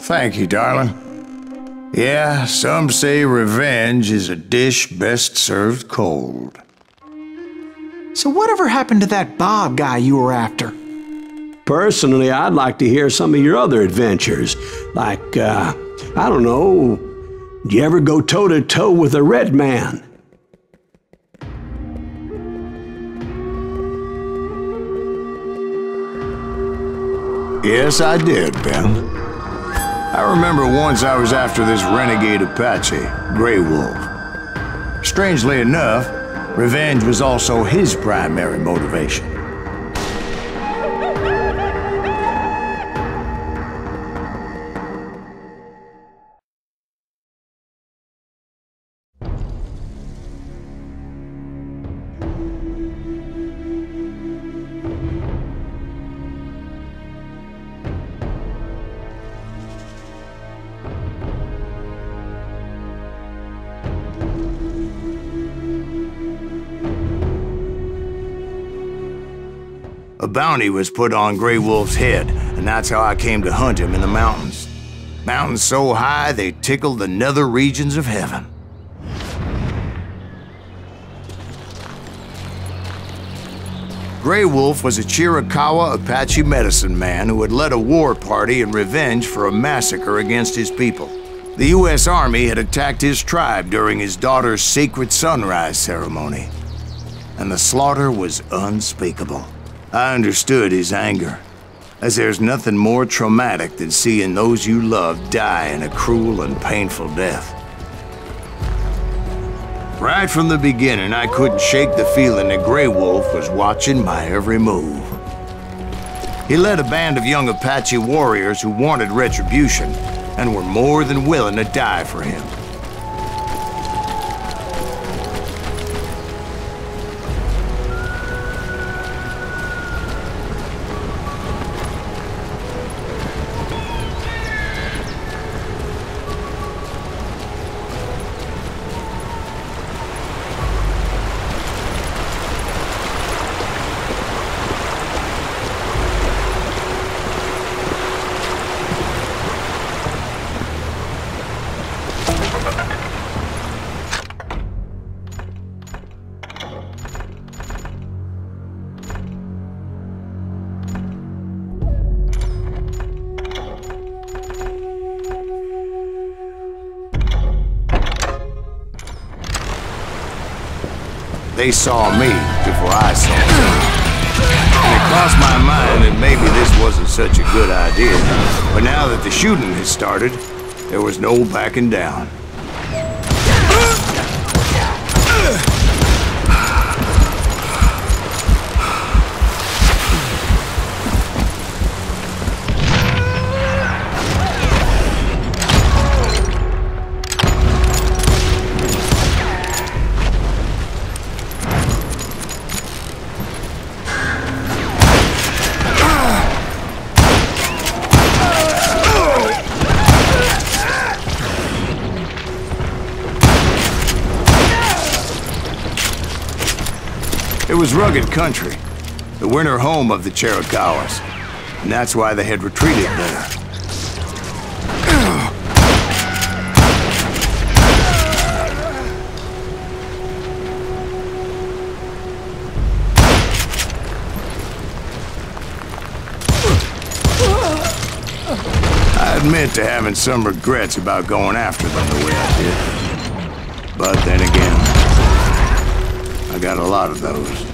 Thank you, darling. Yeah, some say revenge is a dish best served cold. So whatever happened to that Bob guy you were after? Personally, I'd like to hear some of your other adventures. Like, I don't know, did you ever go toe-to-toe with a red man? Yes, I did, Ben. I remember once I was after this renegade Apache, Grey Wolf. Strangely enough, revenge was also his primary motivation. A bounty was put on Grey Wolf's head, and that's how I came to hunt him in the mountains. Mountains so high they tickled the nether regions of heaven. Grey Wolf was a Chiricahua Apache medicine man who had led a war party in revenge for a massacre against his people. The U.S. Army had attacked his tribe during his daughter's sacred sunrise ceremony, and the slaughter was unspeakable. I understood his anger, as there's nothing more traumatic than seeing those you love die in a cruel and painful death. Right from the beginning, I couldn't shake the feeling that Grey Wolf was watching my every move. He led a band of young Apache warriors who wanted retribution and were more than willing to die for him. They saw me before I saw them. And it crossed my mind that maybe this wasn't such a good idea. But now that the shooting had started, there was no backing down. It was rugged country, the winter home of the Chiricahuas, and that's why they had retreated there. I admit to having some regrets about going after them the way I did. But then again, I got a lot of those.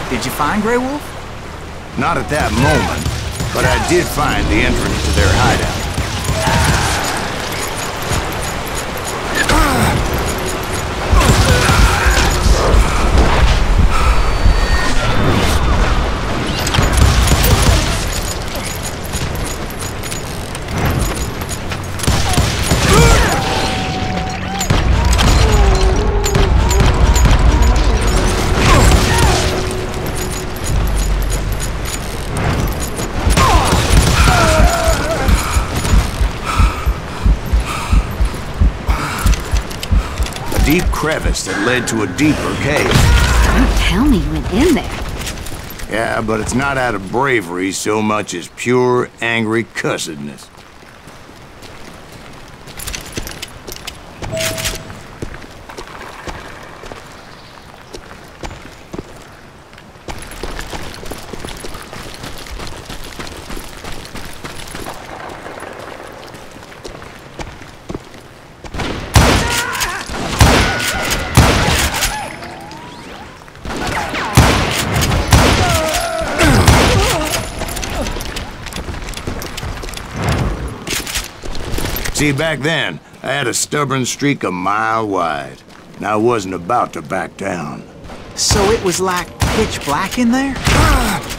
Did you find Grey Wolf? Not at that moment, but I did find the entrance to their hideout. crevice that led to a deeper cave. Don't tell me you went in there. Yeah, but it's not out of bravery so much as pure, angry cussedness. See, back then, I had a stubborn streak a mile wide, and I wasn't about to back down. So it was like pitch black in there?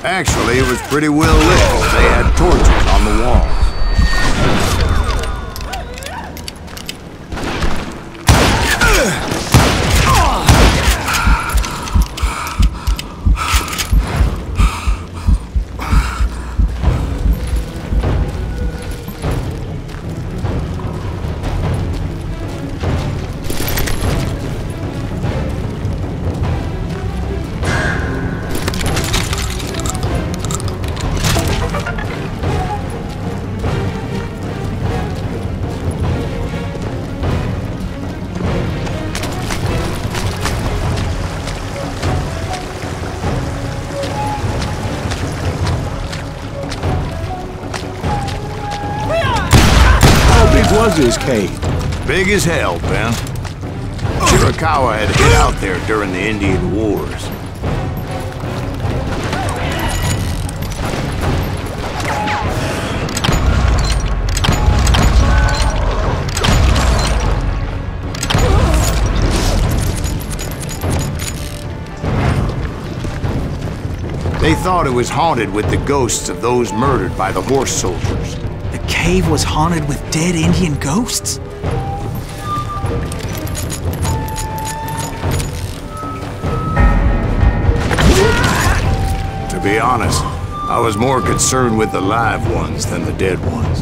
Actually, it was pretty well lit. They had torches on the walls. Was his cave? Big as hell, Ben. Chiricahua had hid out there during the Indian Wars. They thought it was haunted with the ghosts of those murdered by the horse soldiers. The cave was haunted with dead Indian ghosts? To be honest, I was more concerned with the live ones than the dead ones.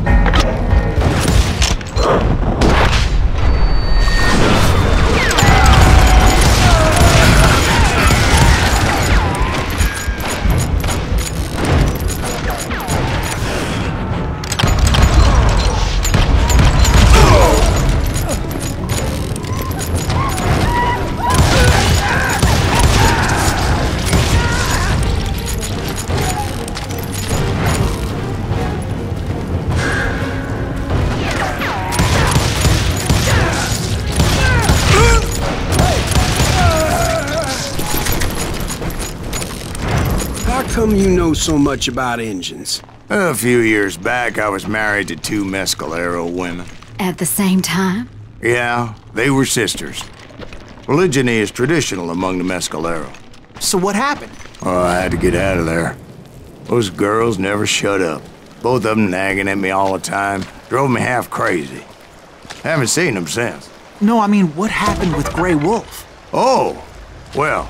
How come you know so much about engines? A few years back, I was married to two Mescalero women. At the same time? Yeah, they were sisters. Polygyny is traditional among the Mescalero. So what happened? Oh, I had to get out of there. Those girls never shut up. Both of them nagging at me all the time. Drove me half crazy. Haven't seen them since. No, I mean, what happened with Grey Wolf? Oh, well,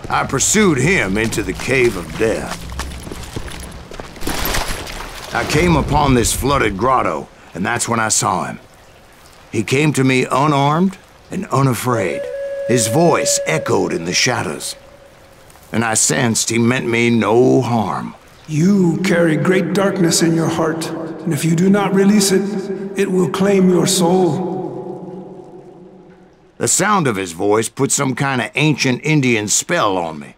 I pursued him into the Cave of Death. I came upon this flooded grotto, and that's when I saw him. He came to me unarmed and unafraid. His voice echoed in the shadows, and I sensed he meant me no harm. You carry great darkness in your heart, and if you do not release it, it will claim your soul. The sound of his voice put some kind of ancient Indian spell on me.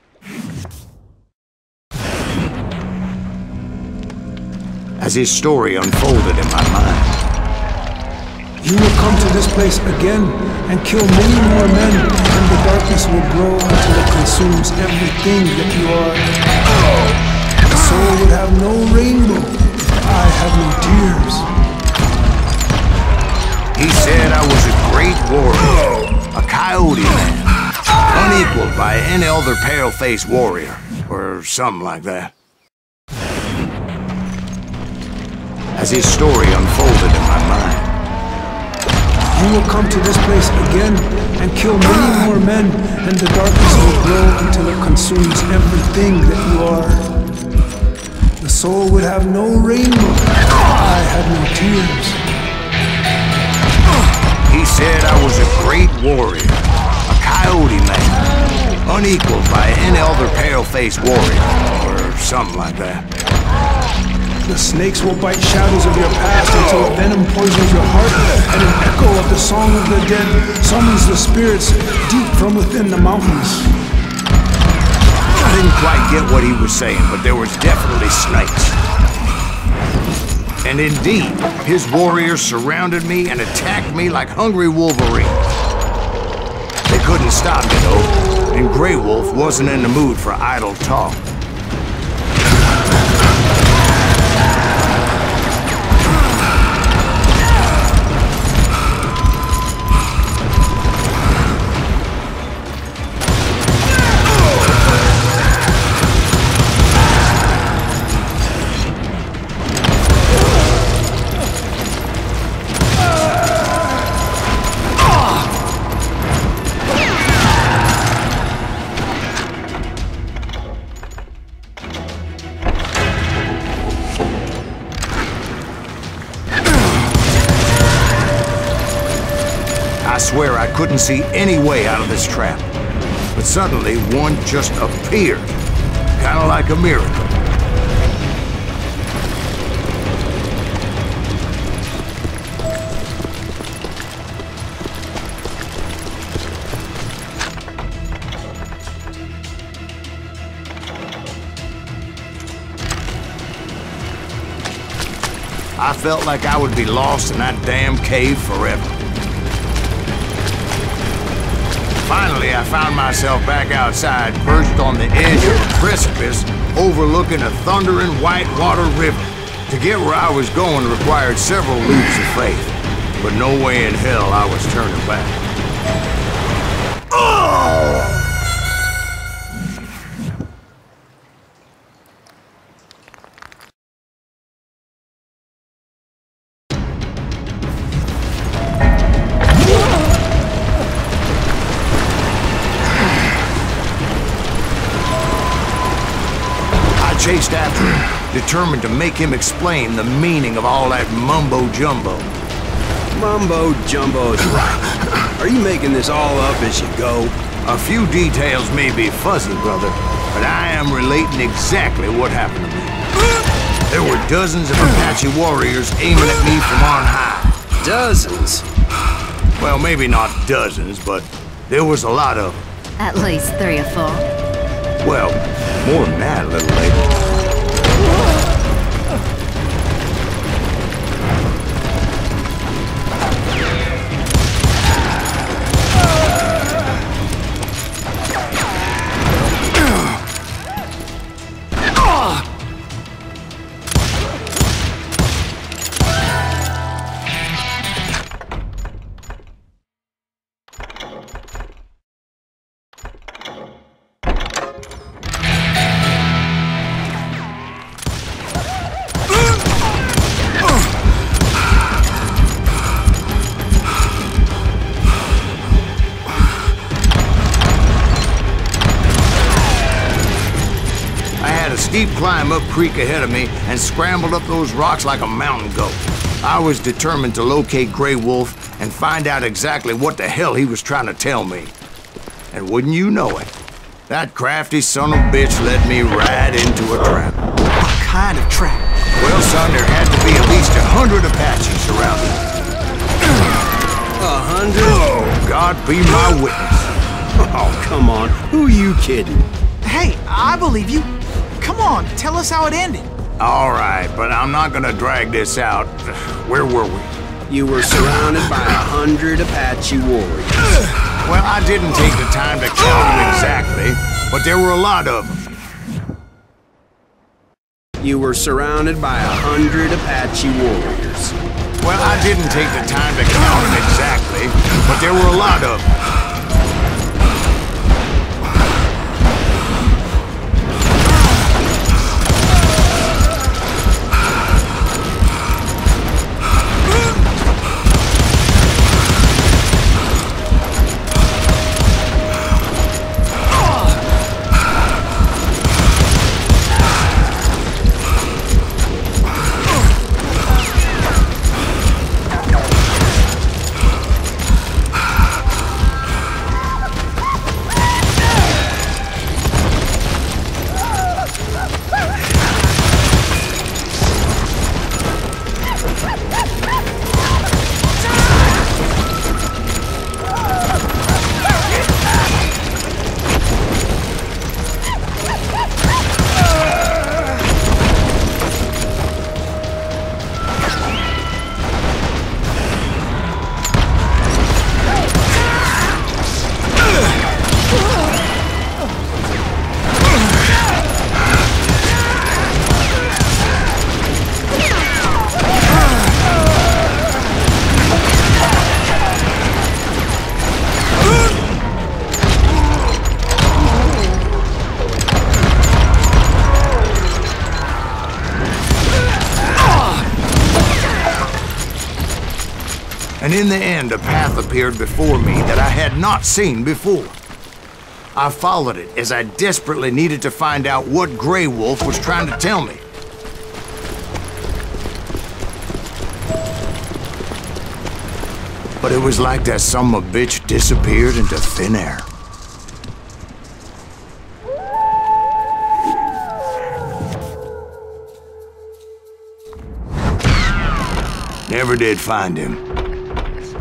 As his story unfolded in my mind, You will come to this place again and kill many more men, and the darkness will grow until it consumes everything that you are. The soul would have no rainbow if I had no tears. he said I was a great warrior, a coyote man, unequaled by any other pale-faced warrior, or something like that. As his story unfolded in my mind, You will come to this place again and kill many more men, and the darkness will grow until it consumes everything that you are. The soul would have no rainbow if I had no tears. he said I was a great warrior, a coyote man, unequaled by any other pale-faced warrior, or something like that. The snakes will bite shadows of your past until venom poisons your heart, and an echo of the song of the dead summons the spirits deep from within the mountains. I didn't quite get what he was saying, but there was definitely snakes. And indeed, his warriors surrounded me and attacked me like hungry wolverines. They couldn't stop me, though, and Grey Wolf wasn't in the mood for idle talk. I swear I couldn't see any way out of this trap. But suddenly, one just appeared. Kind of like a miracle. I felt like I would be lost in that damn cave forever. Finally, I found myself back outside, perched on the edge of a precipice, overlooking a thundering whitewater river. To get where I was going required several leaps of faith, but no way in hell I was turning back. Oh! Chased after him, determined to make him explain the meaning of all that mumbo-jumbo. Mumbo-jumbo's right. Are you making this all up as you go? A few details may be fuzzy, brother, but I am relating exactly what happened to me. There were dozens of Apache warriors aiming at me from on high. Dozens? Well, maybe not dozens, but there was a lot of them. At least 3 or 4. Well, more than that, little lady. Steep climb up creek ahead of me and scrambled up those rocks like a mountain goat. I was determined to locate Grey Wolf and find out exactly what the hell he was trying to tell me. And wouldn't you know it, that crafty son of a bitch led me right into a trap. What kind of trap? Well, son, there had to be at least 100 Apaches around me. 100? Oh, God be my witness. Oh, come on. Who are you kidding? Hey, I believe you. Come on, tell us how it ended. All right, but I'm not gonna drag this out. Where were we? You were surrounded by 100 Apache warriors. Well, I didn't take the time to count them exactly, but there were a lot of them. You were surrounded by 100 Apache warriors. Well, I didn't take the time to count them exactly, but there were a lot of them. And in the end, a path appeared before me that I had not seen before. I followed it as I desperately needed to find out what Grey Wolf was trying to tell me. But it was like that son of a bitch disappeared into thin air. Never did find him.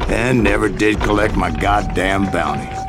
And never did collect my goddamn bounty.